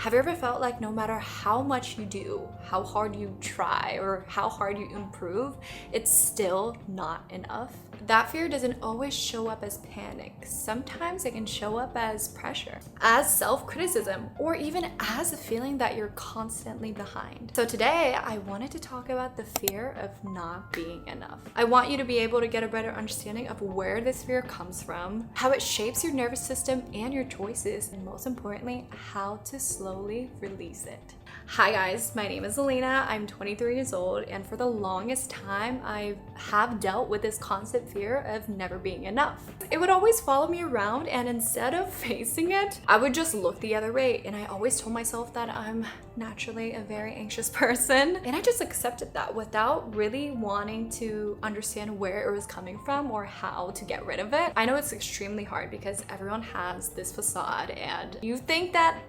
Have you ever felt like no matter how much you do, how hard you try, or how hard you improve, it's still not enough? That fear doesn't always show up as panic. Sometimes it can show up as pressure, as self-criticism, or even as a feeling that you're constantly behind. So today, I wanted to talk about the fear of not being enough. I want you to be able to get a better understanding of where this fear comes from, how it shapes your nervous system and your choices, and most importantly, how to slowly release it. Hi guys, my name is Alina. I'm 23 years old, and for the longest time, I have dealt with this constant fear of never being enough. It would always follow me around, and instead of facing it, I would just look the other way, and I always told myself that I'm naturally a very anxious person, and I just accepted that without really wanting to understand where it was coming from or how to get rid of it. I know it's extremely hard because everyone has this facade, and you think that,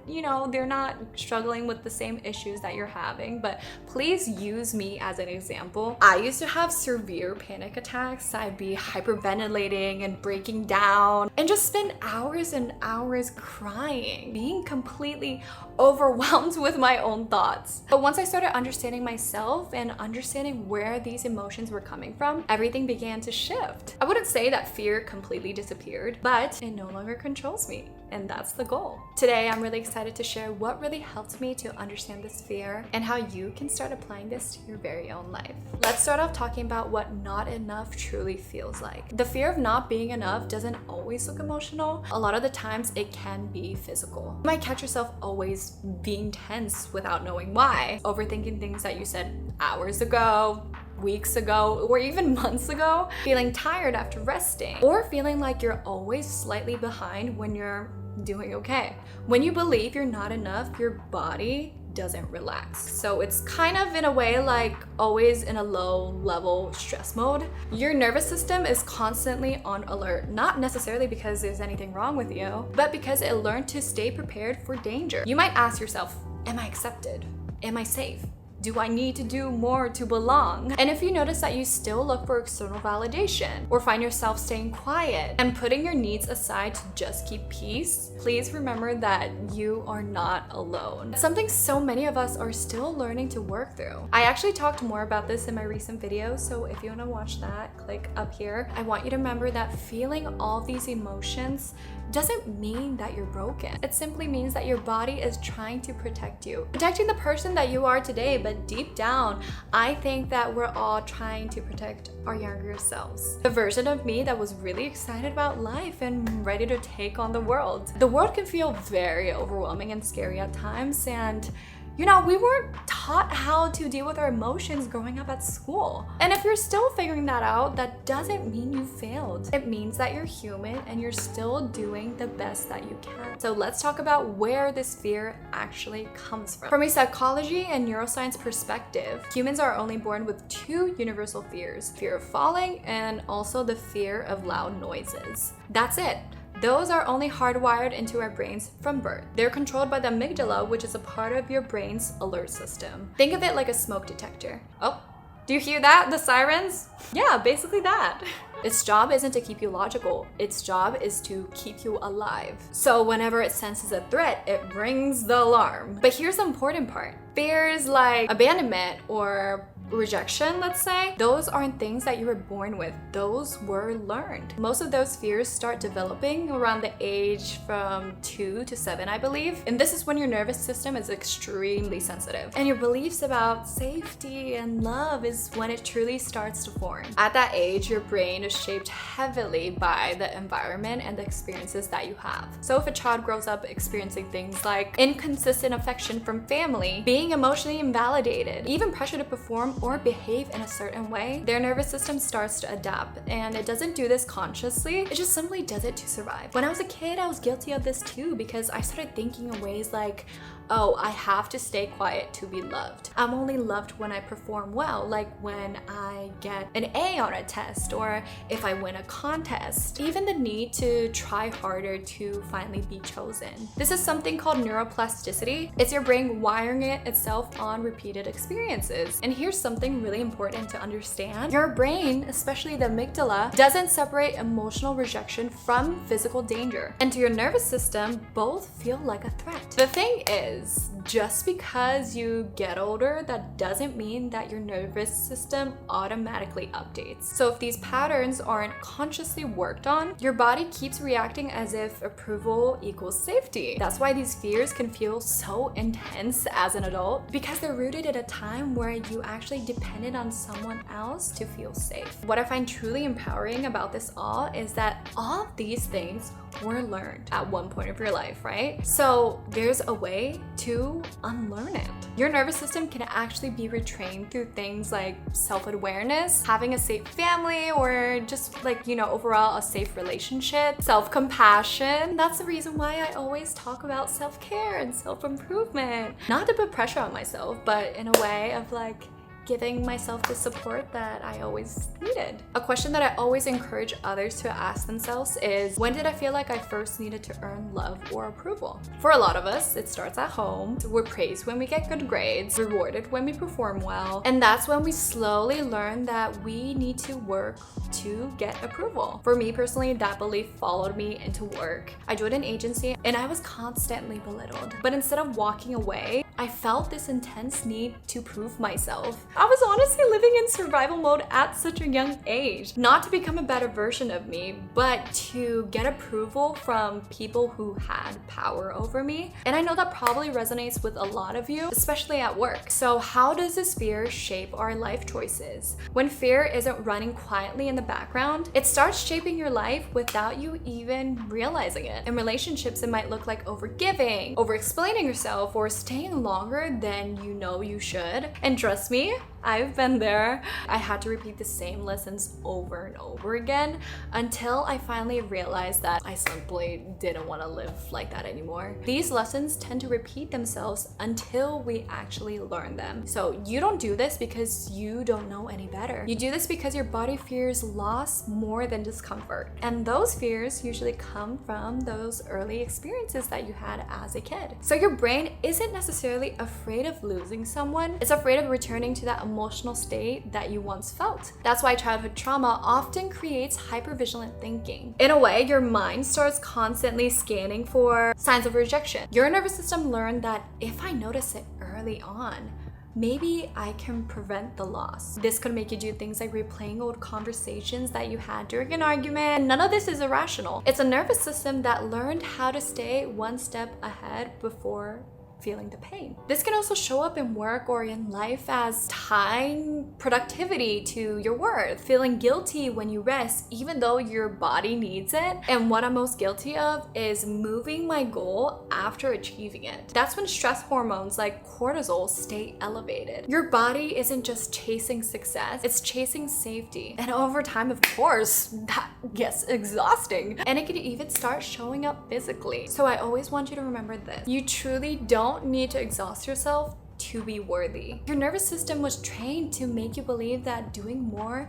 they're not struggling with the same issues that you're having, but please use me as an example. I used to have severe panic attacks. I'd be hyperventilating and breaking down and just spend hours and hours crying, being completely overwhelmed with my own thoughts. But once I started understanding myself and understanding where these emotions were coming from, everything began to shift. I wouldn't say that fear completely disappeared, but it no longer controls me. And that's the goal. Today, I'm really excited to share what really helped me to understand this fear and how you can start applying this to your very own life. Let's start off talking about what not enough truly feels like. The fear of not being enough doesn't always look emotional. A lot of the times it can be physical. You might catch yourself always being tense without knowing why, overthinking things that you said hours ago, weeks ago, or even months ago, feeling tired after resting, or feeling like you're always slightly behind when you're doing okay. When you believe you're not enough, your body doesn't relax. So it's kind of in a way like always in a low level stress mode. Your nervous system is constantly on alert, not necessarily because there's anything wrong with you, but because it learned to stay prepared for danger. You might ask yourself, am I accepted? Am I safe? Do I need to do more to belong? And if you notice that you still look for external validation or find yourself staying quiet and putting your needs aside to just keep peace, please remember that you are not alone. It's something so many of us are still learning to work through. I actually talked more about this in my recent video, so if you want to watch that, click up here. I want you to remember that feeling all these emotions doesn't mean that you're broken. It simply means that your body is trying to protect you. Protecting the person that you are today, but deep down, I think that we're all trying to protect our younger selves. The version of me that was really excited about life and ready to take on the world. The world can feel very overwhelming and scary at times, and we weren't taught how to deal with our emotions growing up at school. And if you're still figuring that out, that doesn't mean you failed. It means that you're human and you're still doing the best that you can. So let's talk about where this fear actually comes from. From a psychology and neuroscience perspective, humans are only born with two universal fears: fear of falling and also the fear of loud noises. That's it. Those are only hardwired into our brains from birth. They're controlled by the amygdala, which is a part of your brain's alert system. Think of it like a smoke detector. Oh, do you hear that? The sirens? Yeah, basically that. Its job isn't to keep you logical. Its job is to keep you alive. So whenever it senses a threat, it rings the alarm. But here's the important part. Fears like abandonment or rejection, let's say, those aren't things that you were born with. Those were learned. Most of those fears start developing around the age from 2 to 7, I believe. And this is when your nervous system is extremely sensitive. And your beliefs about safety and love is when it truly starts to form. At that age, your brain is shaped heavily by the environment and the experiences that you have. So if a child grows up experiencing things like inconsistent affection from family, being emotionally invalidated, even pressure to perform or behave in a certain way, their nervous system starts to adapt. And it doesn't do this consciously, it just simply does it to survive. When I was a kid, I was guilty of this too, because I started thinking in ways like, oh, I have to stay quiet to be loved. I'm only loved when I perform well, like when I get an A on a test or if I win a contest. Even the need to try harder to finally be chosen. This is something called neuroplasticity. It's your brain wiring itself on repeated experiences. And here's something really important to understand. Your brain, especially the amygdala, doesn't separate emotional rejection from physical danger. And to your nervous system, both feel like a threat. The thing is, just because you get older, that doesn't mean that your nervous system automatically updates. So if these patterns aren't consciously worked on, your body keeps reacting as if approval equals safety. That's why these fears can feel so intense as an adult, because they're rooted at a time where you actually depended on someone else to feel safe. What I find truly empowering about this all is that all of these things were learned at one point of your life, right? So there's a way to unlearn it. Your nervous system can actually be retrained through things like self-awareness, having a safe family, or just like, overall a safe relationship, self-compassion. That's the reason why I always talk about self-care and self-improvement. Not to put pressure on myself, but in a way of like giving myself the support that I always needed. A question that I always encourage others to ask themselves is, when did I feel like I first needed to earn love or approval? For a lot of us, it starts at home. We're praised when we get good grades, rewarded when we perform well, and that's when we slowly learn that we need to work to get approval. For me personally, that belief followed me into work. I joined an agency and I was constantly belittled. But instead of walking away, I felt this intense need to prove myself. I was honestly living in survival mode at such a young age. Not to become a better version of me, but to get approval from people who had power over me. And I know that probably resonates with a lot of you, especially at work. So how does this fear shape our life choices? When fear isn't running quietly in the background, it starts shaping your life without you even realizing it. In relationships, it might look like overgiving, over-explaining yourself, or staying longer than you know you should. And trust me, I've been there. I had to repeat the same lessons over and over again until I finally realized that I simply didn't want to live like that anymore. These lessons tend to repeat themselves until we actually learn them. So you don't do this because you don't know any better. You do this because your body fears loss more than discomfort. And those fears usually come from those early experiences that you had as a kid. So your brain isn't necessarily afraid of losing someone. It's afraid of returning to that emotional state that you once felt. That's why childhood trauma often creates hypervigilant thinking. In a way, your mind starts constantly scanning for signs of rejection. Your nervous system learned that if I notice it early on, maybe I can prevent the loss. This could make you do things like replaying old conversations that you had during an argument. None of this is irrational. It's a nervous system that learned how to stay one step ahead before feeling the pain. This can also show up in work or in life as tying productivity to your worth, feeling guilty when you rest even though your body needs it. And what I'm most guilty of is moving my goal after achieving it. That's when stress hormones like cortisol stay elevated. Your body isn't just chasing success, it's chasing safety. And over time, of course, that gets exhausting. And it can even start showing up physically. So I always want you to remember this. You truly don't need to exhaust yourself to be worthy. Your nervous system was trained to make you believe that doing more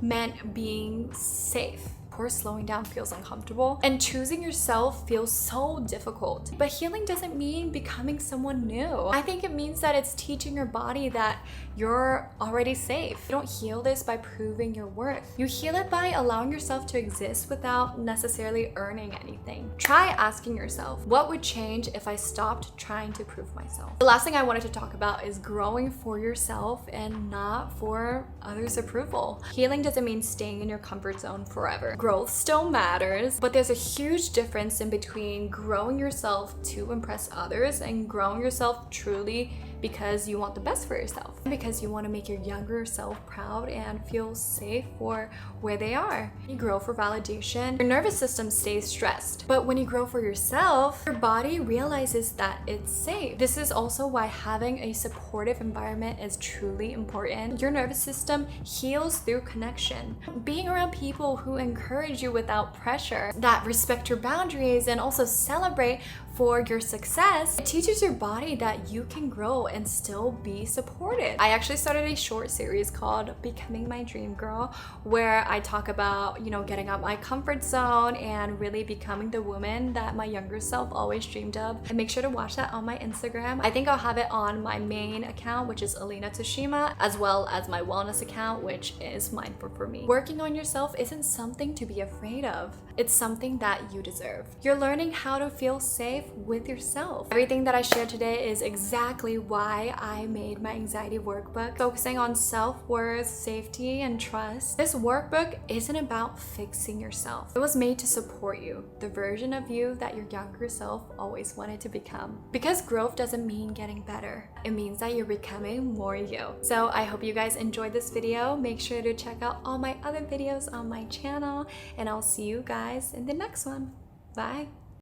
meant being safe. Of course, slowing down feels uncomfortable and choosing yourself feels so difficult. But healing doesn't mean becoming someone new. I think it means that it's teaching your body that you're already safe. You don't heal this by proving your worth. You heal it by allowing yourself to exist without necessarily earning anything. Try asking yourself, what would change if I stopped trying to prove myself? The last thing I wanted to talk about is growing for yourself and not for others' approval. Healing doesn't mean staying in your comfort zone forever. Growth still matters, but there's a huge difference in between growing yourself to impress others and growing yourself truly because you want the best for yourself, because you want to make your younger self proud and feel safe for where they are. You grow for validation, your nervous system stays stressed. But when you grow for yourself, your body realizes that it's safe. This is also why having a supportive environment is truly important. Your nervous system heals through connection. Being around people who encourage you without pressure, that respect your boundaries and also celebrate for your success, it teaches your body that you can grow and still be supported. I actually started a short series called Becoming My Dream Girl, where I talk about, you know, getting out my comfort zone and really becoming the woman that my younger self always dreamed of. And make sure to watch that on my Instagram. I think I'll have it on my main account, which is Alina Toshima, as well as my wellness account, which is Mindful for Me. Working on yourself isn't something to be afraid of. It's something that you deserve. You're learning how to feel safe with yourself. Everything that I shared today is exactly why I made my anxiety workbook, focusing on self-worth, safety, and trust. This workbook isn't about fixing yourself. It was made to support you, the version of you that your younger self always wanted to become. Because growth doesn't mean getting better. It means that you're becoming more you. So I hope you guys enjoyed this video. Make sure to check out all my other videos on my channel, and I'll see you guys in the next one. Bye.